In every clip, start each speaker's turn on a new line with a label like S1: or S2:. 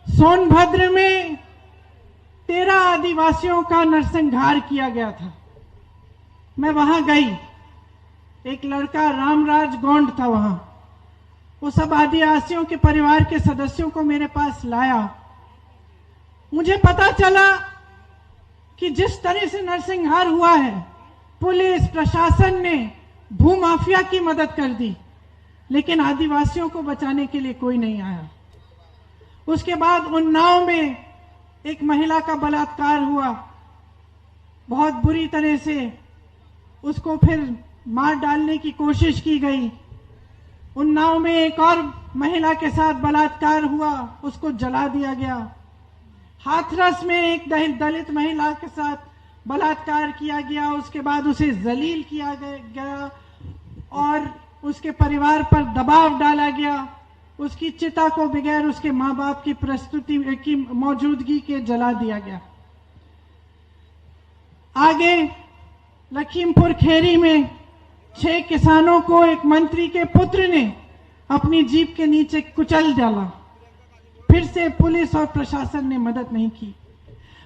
S1: सोनभद्र में 13 आदिवासियों का नरसंहार किया गया था। मैं वहां गई, एक लड़का रामराज गोंड था वहां। वो सब आदिवासियों के परिवार के सदस्यों को मेरे पास लाया। मुझे पता चला कि जिस तरह से नरसंहार हुआ है, पुलिस प्रशासन ने भूमाफिया की मदद कर दी, लेकिन आदिवासियों को बचाने के लिए कोई नहीं आया। उसके बाद उन्नाव में एक महिला का बलात्कार हुआ, बहुत बुरी तरह से उसको फिर मार डालने की कोशिश की गई। उन्नाव में एक और महिला के साथ बलात्कार हुआ, उसको जला दिया गया। हाथरस में एक दलित महिला के साथ बलात्कार किया गया, उसके बाद उसे जलील किया गया और उसके परिवार पर दबाव डाला गया। उसकी चिता को बगैर उसके मां बाप की प्रस्तुति की मौजूदगी के जला दिया गया। आगे लखीमपुर खेरी में 6 किसानों को एक मंत्री के पुत्र ने अपनी जीप के नीचे कुचल डाला। फिर से पुलिस और प्रशासन ने मदद नहीं की।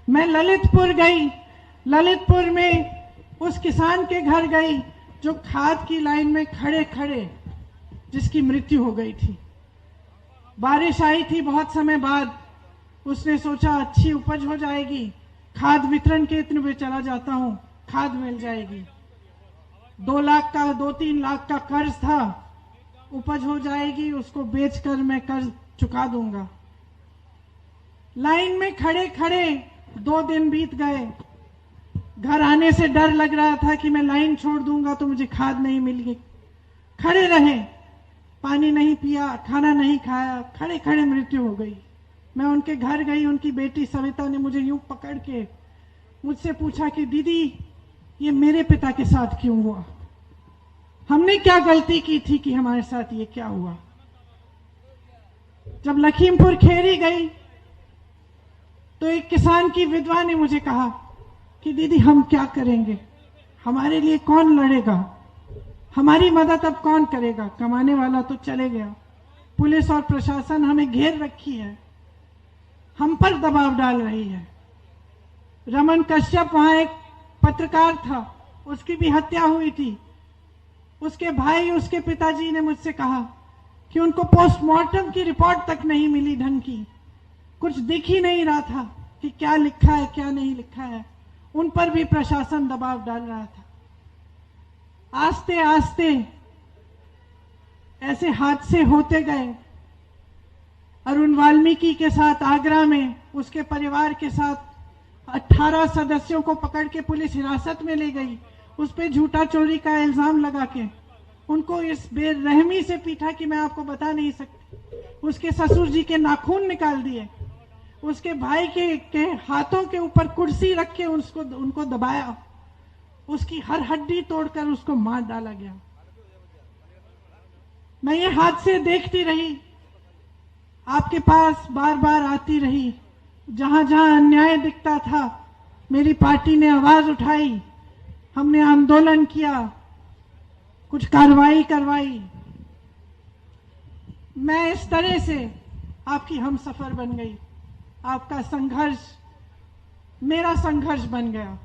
S1: मैं ललितपुर गई। ललितपुर में उस किसान के घर गई जो खाद की लाइन में खड़े खड़े जिसकी मृत्यु हो गई थी। बारिश आई थी बहुत समय बाद। उसने सोचा अच्छी उपज हो जाएगी, खाद वितरण केंद्र में चला जाता हूं, खाद मिल जाएगी। 2-3 लाख का कर्ज था, उपज हो जाएगी, उसको बेचकर मैं कर्ज चुका दूंगा। लाइन में खड़े खड़े 2 दिन बीत गए। घर आने से डर लग रहा था कि मैं लाइन छोड़ दूंगा तो मुझे खाद नहीं मिलेगी। खड़े रहे, पानी नहीं पिया, खाना नहीं खाया, खड़े खड़े मृत्यु हो गई। मैं उनके घर गई। उनकी बेटी सविता ने मुझे यूं पकड़ के मुझसे पूछा कि दीदी, ये मेरे पिता के साथ क्यों हुआ? हमने क्या गलती की थी कि हमारे साथ ये क्या हुआ? जब लखीमपुर खेरी गई तो एक किसान की विधवा ने मुझे कहा कि दीदी हम क्या करेंगे, हमारे लिए कौन लड़ेगा, हमारी मदद अब कौन करेगा? कमाने वाला तो चले गया। पुलिस और प्रशासन हमें घेर रखी है, हम पर दबाव डाल रही है। रमन कश्यप वहां एक पत्रकार था, उसकी भी हत्या हुई थी। उसके भाई, उसके पिताजी ने मुझसे कहा कि उनको पोस्टमार्टम की रिपोर्ट तक नहीं मिली ढंग की, कुछ दिख ही नहीं रहा था कि क्या लिखा है क्या नहीं लिखा है। उन पर भी प्रशासन दबाव डाल रहा था। आस्ते आस्ते ऐसे हादसे होते गए। अरुण वाल्मीकि के साथ आगरा में उसके परिवार के साथ 18 सदस्यों को पकड़ के पुलिस हिरासत में ले गई। उस पे झूठा चोरी का इल्जाम लगा के उनको इस बेरहमी से पीटा कि मैं आपको बता नहीं सकती। उसके ससुर जी के नाखून निकाल दिए। उसके भाई के हाथों के ऊपर कुर्सी रख के उनको दबाया। उसकी हर हड्डी तोड़कर उसको मार डाला गया। मैं ये हादसे देखती रही, आपके पास बार बार आती रही। जहां जहां अन्याय दिखता था मेरी पार्टी ने आवाज उठाई, हमने आंदोलन किया, कुछ कार्रवाई करवाई। मैं इस तरह से आपकी हमसफर बन गई। आपका संघर्ष मेरा संघर्ष बन गया।